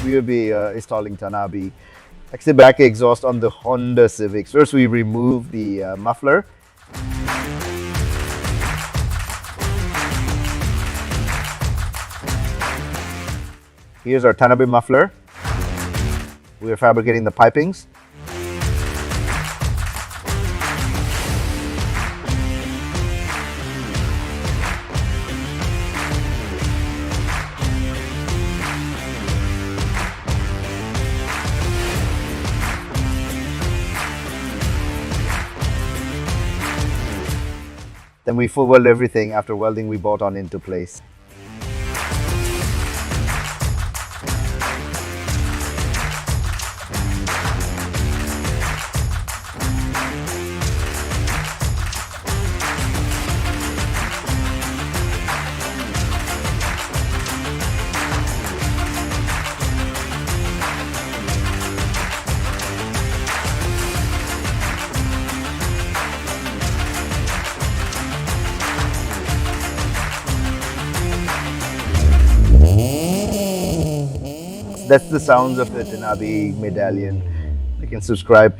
we will be installing Tanabe actually back exhaust on the Honda Civic. First, we remove the muffler. Here's our Tanabe muffler. We are fabricating the pipings. Then we full weld everything. After welding, we bolt on into place. That's the sounds of the Tanabe medallion. You can subscribe.